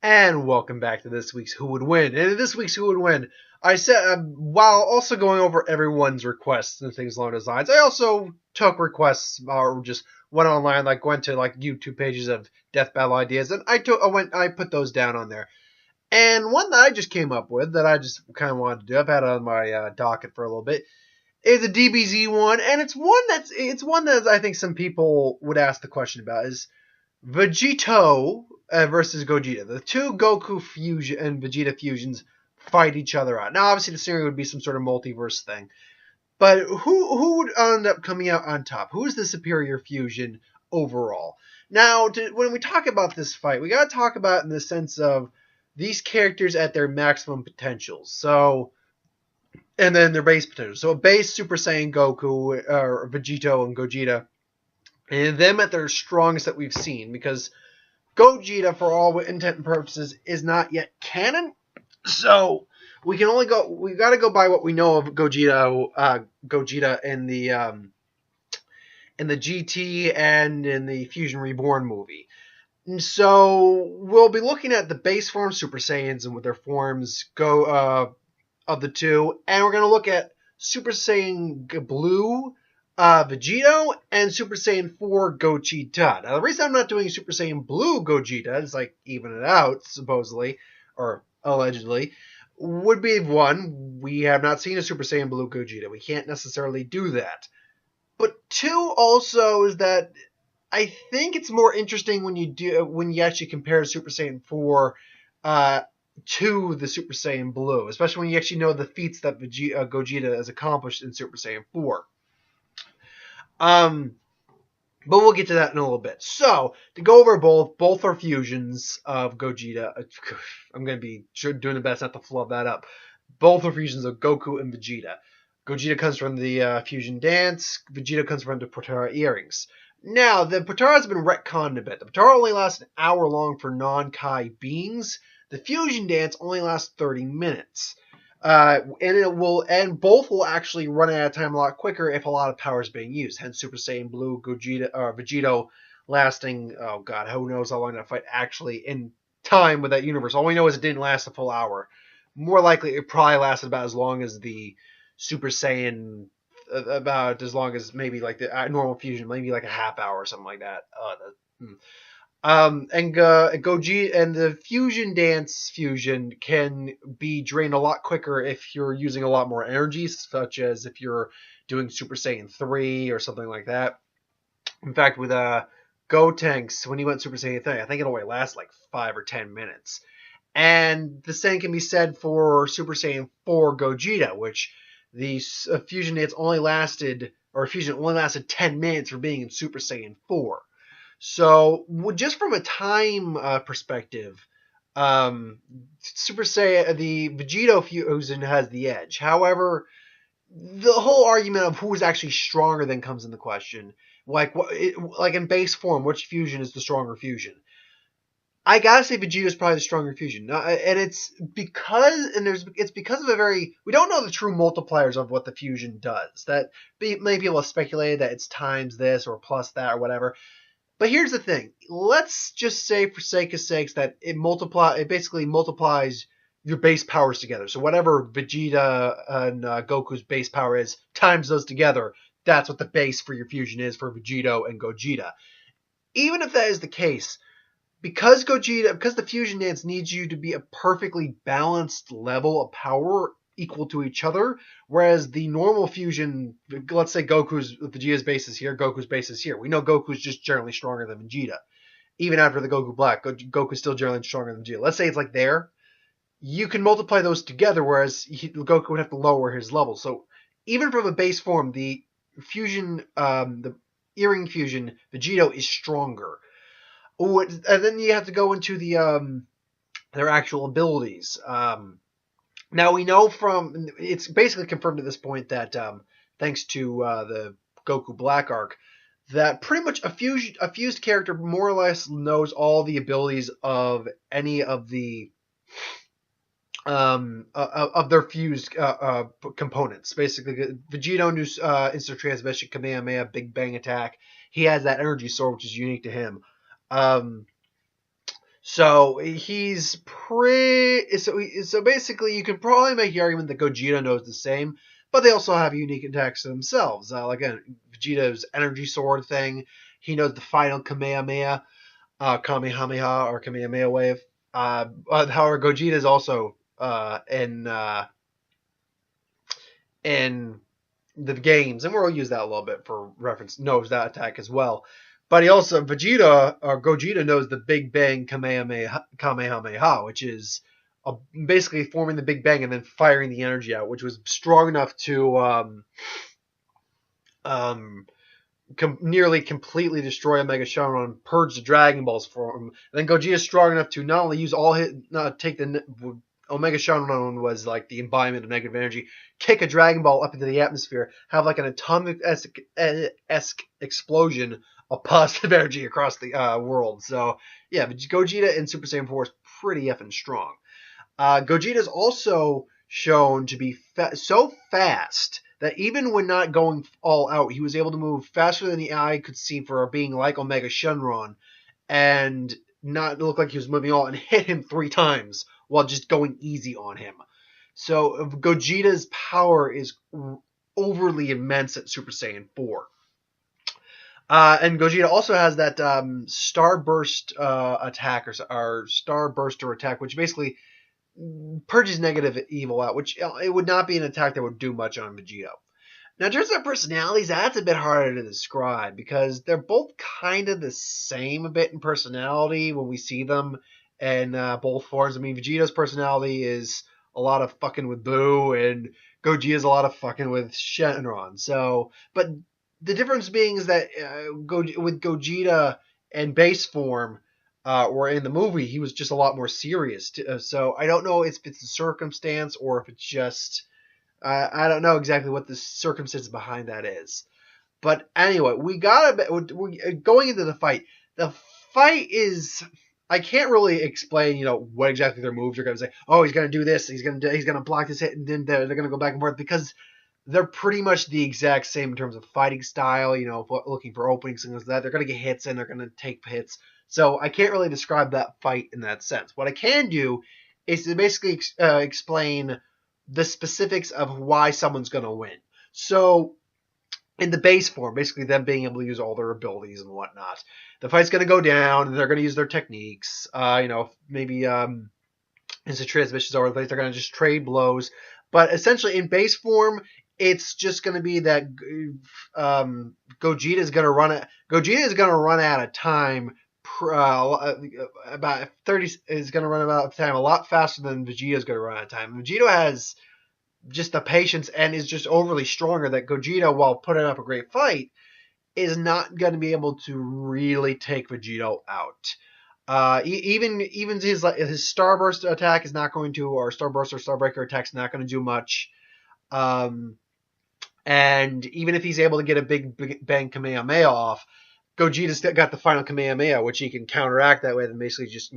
And welcome back to this week's Who Would Win. And in this week's Who Would Win, I said, while also going over everyone's requests and things along those lines, I also took requests or just went online, went to YouTube pages of death battle ideas, and I put those down on there. And one that I just came up with that I just kind of wanted to do, I've had it on my docket for a little bit, is a DBZ one, and it's one that I think some people would ask the question about is Vegito versus Gogeta. The two Goku fusion and Vegeta fusions fight each other out. Now, obviously, the scenario would be some sort of multiverse thing, but who would end up coming out on top? Who is the superior fusion overall? Now, when we talk about this fight, we got to talk about it in the sense of these characters at their maximum potentials. So, and then their base potential. So, a base Super Saiyan Goku or Vegito and Gogeta. And them at their strongest that we've seen, because Gogeta, for all intent and purposes, is not yet canon. So we got to go by what we know of Gogeta in the GT and in the Fusion Reborn movie. And so we'll be looking at the base form Super Saiyans and what their forms go of the two, and we're going to look at Super Saiyan Blue Vegito and Super Saiyan 4 Gogeta. Now, the reason I'm not doing Super Saiyan Blue Gogeta is even it out, supposedly, or allegedly, would be one, we have not seen a Super Saiyan Blue Gogeta. We can't necessarily do that. But two, also, is that I think it's more interesting when you actually compare Super Saiyan 4 to the Super Saiyan Blue, especially when you actually know the feats that Gogeta has accomplished in Super Saiyan 4. But we'll get to that in a little bit. So, to go over both are fusions of Gogeta. I'm going to be doing the best not to flub that up. Both are fusions of Goku and Vegeta. Gogeta comes from the fusion dance. Vegeta comes from the Potara earrings. Now, the Potara has been retconned a bit. The Potara only lasts an hour long for non-Kai beings. The fusion dance only lasts 30 minutes. And both will actually run out of time a lot quicker if a lot of power is being used. Hence, Super Saiyan Blue Vegito lasting, oh god, who knows how long that fight actually in time with that universe. All we know is it didn't last a full hour. More likely, it probably lasted about as long as the Super Saiyan, about as long as maybe the normal fusion, maybe a half hour or something like that. And Gogeta and the fusion dance fusion can be drained a lot quicker if you're using a lot more energy, such as if you're doing Super Saiyan 3 or something like that. In fact, with Gotenks, when he went Super Saiyan 3, I think it only lasts 5 or 10 minutes. And the same can be said for Super Saiyan 4 Gogeta, which the fusion dance only lasted 10 minutes for being in Super Saiyan 4. So, just from a time perspective, Super Saiyan, the Vegito fusion has the edge. However, the whole argument of who is actually stronger then comes into question. In base form, which fusion is the stronger fusion? I gotta say Vegeta is probably the stronger fusion, and it's because of we don't know the true multipliers of what the fusion does. That many people have speculated that it's times this or plus that or whatever. But here's the thing. Let's just say, for sake of sakes, that it basically multiplies your base powers together. So whatever Vegeta and Goku's base power is, times those together, that's what the base for your fusion is for Vegito and Gogeta. Even if that is the case, because the fusion dance needs you to be a perfectly balanced level of power equal to each other, whereas the normal fusion, let's say Vegeta's base is here, Goku's base is here. We know Goku's just generally stronger than Vegeta. Even after the Goku Black, Goku's still generally stronger than Vegeta. Let's say it's there. You can multiply those together, whereas Goku would have to lower his level. So even from a base form, the fusion, the earring fusion, Vegito is stronger. And then you have to go into their actual abilities. Now we know it's basically confirmed at this point that thanks to the Goku Black arc, that pretty much a fused character more or less knows all the abilities of any of the of their fused components. Basically, Vegito knew instant transmission, Kamehameha, Big Bang attack. He has that energy sword, which is unique to him. So he's pretty. So basically, you could probably make the argument that Gogeta knows the same, but they also have unique attacks themselves. Again, Vegeta's energy sword thing. He knows the final Kamehameha, Kamehameha or Kamehameha wave. However, Gogeta is also in the games, and we'll use that a little bit for reference, knows that attack as well. But he also, Gogeta knows the Big Bang Kamehameha, which is basically forming the Big Bang and then firing the energy out, which was strong enough to nearly completely destroy Omega Shenron, purge the Dragon Balls from him. And then Gogeta is strong enough to not only use all his, take the Omega Shenron was like the embodiment of negative energy, kick a Dragon Ball up into the atmosphere, have like an atomic-esque explosion of positive energy across the world. So yeah, but Gogeta in Super Saiyan 4 is pretty effing strong. Gogeta is also shown to be so fast that even when not going all out, he was able to move faster than the eye could see for being like Omega Shenron, and not look like he was moving all, and hit him 3 times while just going easy on him. So Gogeta's power is overly immense at Super Saiyan 4. And Gogeta also has that Starburst attack, or Starburster attack, which basically purges negative evil out, which it would not be an attack that would do much on Vegito. Now, in terms of personalities, that's a bit harder to describe because they're both kind of the same a bit in personality when we see them in both forms. I mean, Vegito's personality is a lot of fucking with Boo, and Gogeta's a lot of fucking with Shenron. So, but the difference being is that with Gogeta in base form, or in the movie, he was just a lot more serious. So I don't know if it's a circumstance or if it's just... I don't know exactly what the circumstance behind that is. But anyway, we're going into the fight. The fight is... I can't really explain, what exactly their moves are going to say. Oh, he's going to do this. He's going to block this hit, and then they're going to go back and forth because they're pretty much the exact same in terms of fighting style. Looking for openings and things like that. They're going to get hits and they're going to take hits. So I can't really describe that fight in that sense. What I can do is to basically explain the specifics of why someone's going to win. So in the base form, basically them being able to use all their abilities and whatnot, the fight's going to go down and they're going to use their techniques. Maybe as the transmissions over the place, they're going to just trade blows. But essentially in base form, it's just going to be that Gogeta is going to run out of time. About 30 is going to run out of time a lot faster than Vegeta is going to run out of time. Vegeta has just the patience and is just overly stronger that Gogeta, while putting up a great fight, is not going to be able to really take Vegito out. Even his Starburst attack is not going to, or Starburst or Starbreaker attack is not going to do much. And even if he's able to get a big bang Kamehameha off, Gogeta's got the final Kamehameha, which he can counteract that way. Then basically just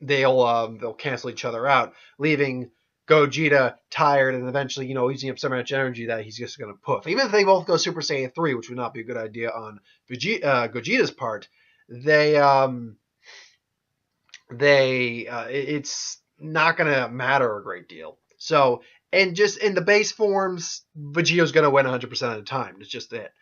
they'll cancel each other out, leaving Gogeta tired and eventually using up so much energy that he's just gonna poof. Even if they both go Super Saiyan 3, which would not be a good idea on Gogeta's part, it's not gonna matter a great deal. So, and just in the base forms, Vegito's gonna win 100% of the time. It's just it.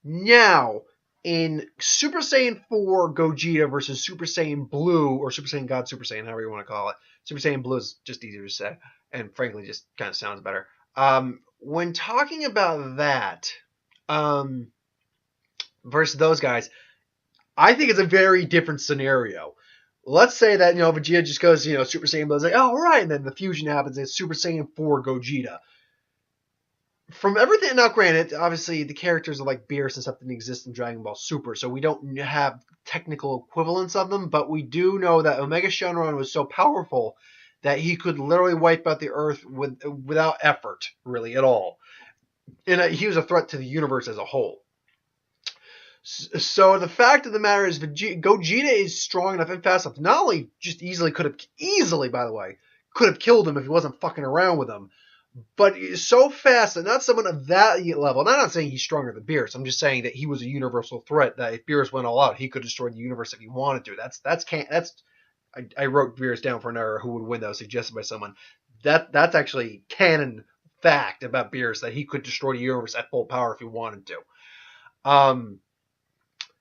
Now, in Super Saiyan 4 Gogeta versus Super Saiyan Blue, or Super Saiyan God Super Saiyan, however you want to call it. Super Saiyan Blue is just easier to say, and frankly just kind of sounds better. When talking about that versus those guys, I think it's a very different scenario. Let's say that, Vegeta just goes, Super Saiyan Blue is like, oh, all right, and then the fusion happens, and it's Super Saiyan 4 Gogeta. From everything, now granted, obviously the characters are like Beerus and stuff that exist in Dragon Ball Super, so we don't have technical equivalents of them, but we do know that Omega Shenron was so powerful that he could literally wipe out the Earth without effort, really, at all. And he was a threat to the universe as a whole. So the fact of the matter is, Gogeta is strong enough and fast enough. Not only just could have killed him if he wasn't fucking around with him, but so fast that not someone of that level. And I'm not saying he's stronger than Beerus. I'm just saying that he was a universal threat. That if Beerus went all out, he could destroy the universe if he wanted to. I wrote Beerus down for an error who would win that was suggested by someone. That's actually canon fact about Beerus that he could destroy the universe at full power if he wanted to.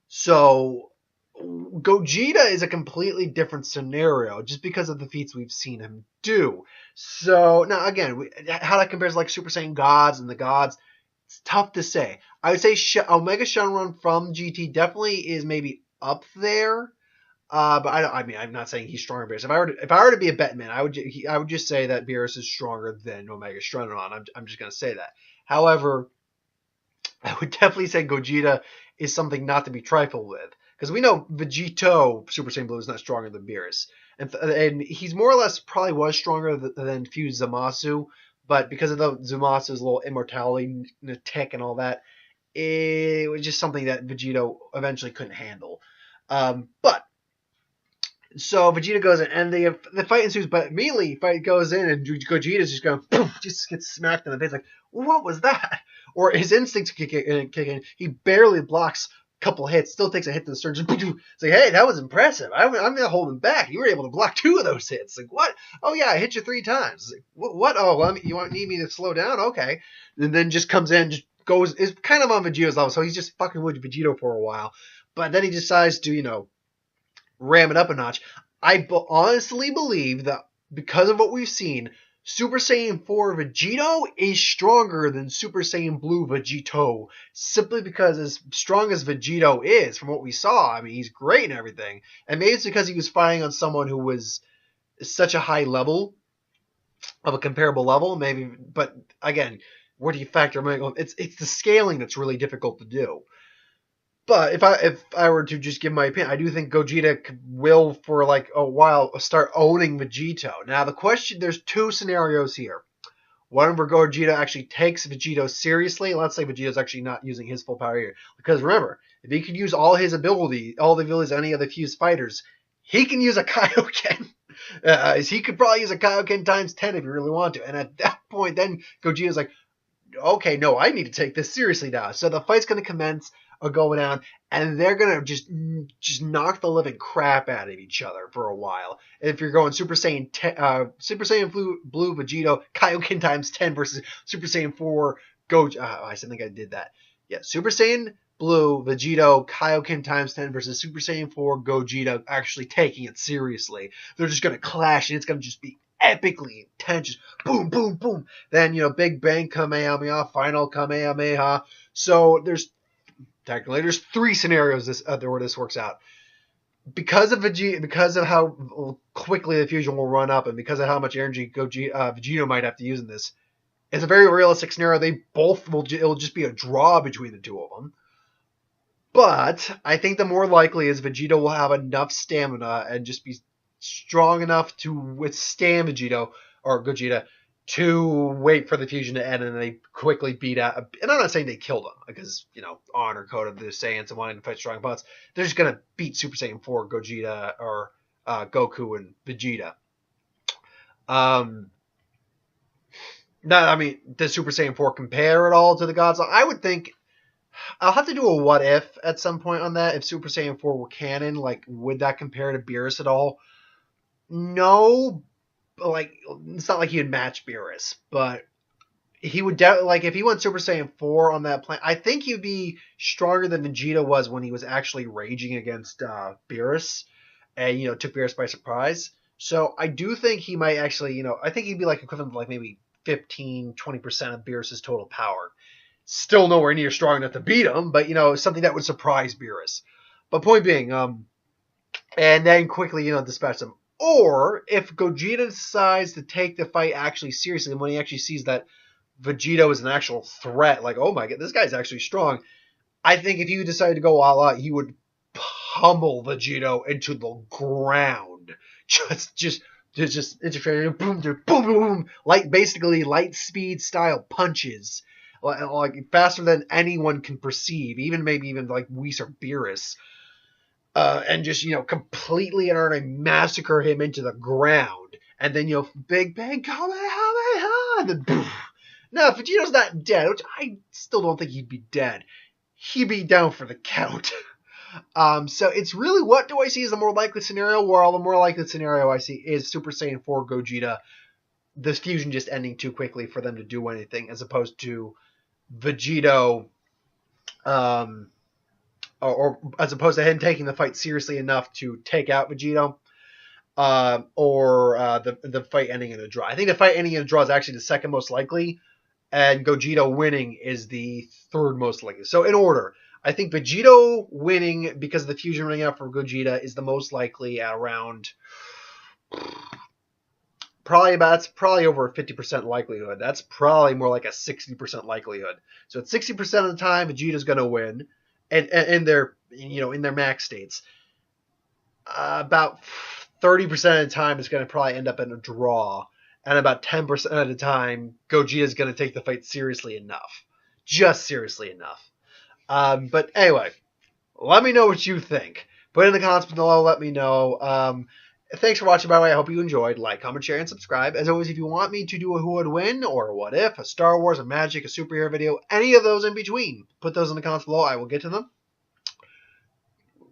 So Gogeta is a completely different scenario just because of the feats we've seen him do. So now again, how that compares to like Super Saiyan gods and the gods, it's tough to say. I would say Omega Shenron from GT definitely is maybe up there. But I'm not saying he's stronger than Beerus. If I were to be a bet man, I would just say that Beerus is stronger than Omega Shenron. I'm just gonna say that. However, I would definitely say Gogeta is something not to be trifled with. Because we know Vegito, Super Saiyan Blue, is not stronger than Beerus. And he's more or less probably was stronger than Fused Zamasu. But because of the Zamasu's little immortality tick and all that, it was just something that Vegito eventually couldn't handle. But so Vegeta goes in, and the fight ensues. But immediately, fight goes in, and Gogeta's just going, boom, just gets smacked in the face. Like, what was that? Or his instincts kick in. He barely blocks a couple hits, still takes a hit to the sternum. It's like, hey, that was impressive. I'm not holding back. You were able to block 2 of those hits. Like, what? Oh, yeah, I hit you 3 times. Like, what? Oh, well, you need me to slow down? Okay. And then just comes in, just goes, is kind of on Vegito's level, so he's just fucking with Vegito for a while. But then he decides to, ram it up a notch. I honestly believe that because of what we've seen, Super Saiyan 4 Vegito is stronger than Super Saiyan Blue Vegito, simply because as strong as Vegito is, from what we saw, I mean, he's great and everything, and maybe it's because he was fighting on someone who was such a high level, of a comparable level, maybe, but again, where do you factor? It's the scaling that's really difficult to do. But if I were to just give my opinion, I do think Gogeta will, for like a while, start owning Vegito. Now, the question, there's 2 scenarios here. One where Gogeta actually takes Vegito seriously. Let's say Vegeto's actually not using his full power here. Because remember, if he could use all the abilities of any of the fused fighters, he can use a Kaioken. He could probably use a Kaioken times 10 if he really wanted to. And at that point, then Gogeta's like, okay, no, I need to take this seriously now. So the fight's going to commence or go down, and they're going to just knock the living crap out of each other for a while. If you're going Super Saiyan Blue Vegito, Kaioken times 10 versus Super Saiyan 4 Gogeta. I think I did that. Yeah, Super Saiyan Blue Vegito, Kaioken times 10 versus Super Saiyan 4 Gogeta actually taking it seriously. They're just going to clash, and it's going to just be epically intense, just boom, boom, boom. Then, Big Bang Kamehameha, final Kamehameha. So there's 3 scenarios where this works out. Because of how quickly the fusion will run up, and because of how much energy Vegito might have to use in this, it's a very realistic scenario. It'll just be a draw between the 2 of them. But I think the more likely is Vegito will have enough stamina and just be strong enough to withstand Gogeta to wait for the fusion to end, and they quickly beat out. And I'm not saying they killed him because honor code of the Saiyans and wanting to fight strong bots. They're just gonna beat Super Saiyan 4 Gogeta or Goku and Vegeta. Does Super Saiyan 4 compare at all to the gods? I would think I'll have to do a what if at some point on that. If Super Saiyan 4 were canon, would that compare to Beerus at all? No, it's not like he would match Beerus, but he would if he went Super Saiyan 4 on that planet, I think he'd be stronger than Vegeta was when he was actually raging against Beerus, and took Beerus by surprise. So I do think he might actually, I think he'd be equivalent to maybe 15-20% of Beerus's total power. Still nowhere near strong enough to beat him, but something that would surprise Beerus. But point being, and then quickly dispatch him. Or if Gogeta decides to take the fight actually seriously, and when he actually sees that Vegito is an actual threat, oh my god, this guy's actually strong, I think if he decided to go all out, he would pummel Vegito into the ground. Just interfering, boom, boom, boom, basically light speed style punches, faster than anyone can perceive, maybe even Whis or Beerus. And just, completely and utterly massacre him into the ground. And then, Big Bang Kamehameha, and then, poof, Now, Vegito's not dead, which I still don't think he'd be dead. He'd be down for the count. So it's really, what do I see as the more likely scenario? Well, the more likely scenario I see is Super Saiyan 4 Gogeta, this fusion just ending too quickly for them to do anything, as opposed to Vegito, or as opposed to him taking the fight seriously enough to take out Vegito, or the fight ending in a draw. I think the fight ending in a draw is actually the second most likely, and Gogeta winning is the third most likely. So in order, I think Vegito winning because of the fusion running out for Gogeta is the most likely at around that's probably over a 50% likelihood. That's probably more like a 60% likelihood. So at 60% of the time, Vegeta's going to win, and their max states. About 30% of the time, it's going to probably end up in a draw, and about 10% of the time, Gogeta's going to take the fight seriously enough, just seriously enough. But anyway, let me know what you think. Put it in the comments below. Let me know. Thanks for watching, by the way. I hope you enjoyed. Like, comment, share, and subscribe. As always, if you want me to do a Who Would Win, or a What If, a Star Wars, a Magic, a superhero video, any of those in between, put those in the comments below. I will get to them.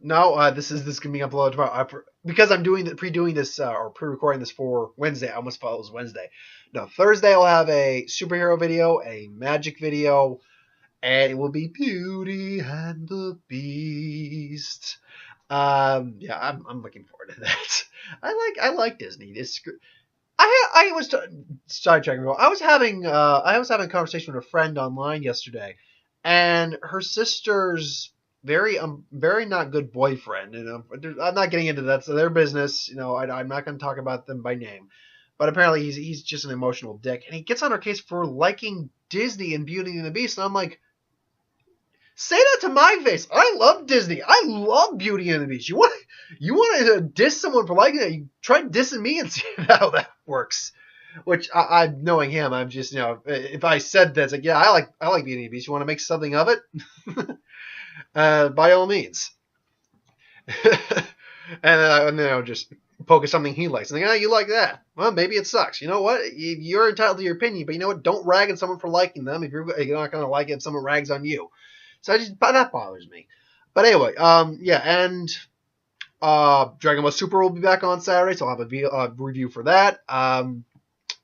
No, this is going to be uploaded tomorrow. Because I'm pre-recording this for Wednesday. I almost thought it was Wednesday. No, Thursday I'll have a superhero video, a magic video, and it will be Beauty and the Beast. Yeah, I'm looking forward to that. I like Disney. I was sidetracking. I was having a conversation with a friend online yesterday, and her sister's very not good boyfriend. I'm not getting into that. So their business. I'm not going to talk about them by name, but apparently he's just an emotional dick, and he gets on her case for liking Disney and Beauty and the Beast, and I'm like, say that to my face. I love Disney. I love Beauty and the Beast. You want to diss someone for liking it? You try dissing me and see how that works. Which I knowing him, I'm just if I said that, it's like, yeah, I like Beauty and the Beast. You want to make something of it? By all means. and then I'll just poke at something he likes. And think, you like that? Well, maybe it sucks. You know what? You're entitled to your opinion, but you know what? Don't rag on someone for liking them if you're not going to like it if someone rags on you. So that bothers me. But anyway, yeah, and Dragon Ball Super will be back on Saturday, so I'll have a review for that.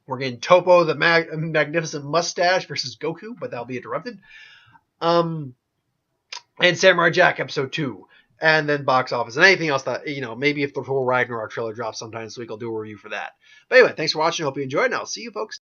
We're getting Topo the Magnificent Mustache versus Goku, but that'll be interrupted. And Samurai Jack Episode 2, and then Box Office, and anything else that, maybe if the whole Ragnarok trailer drops sometime this week, I'll do a review for that. But anyway, thanks for watching. I hope you enjoyed, and I'll see you folks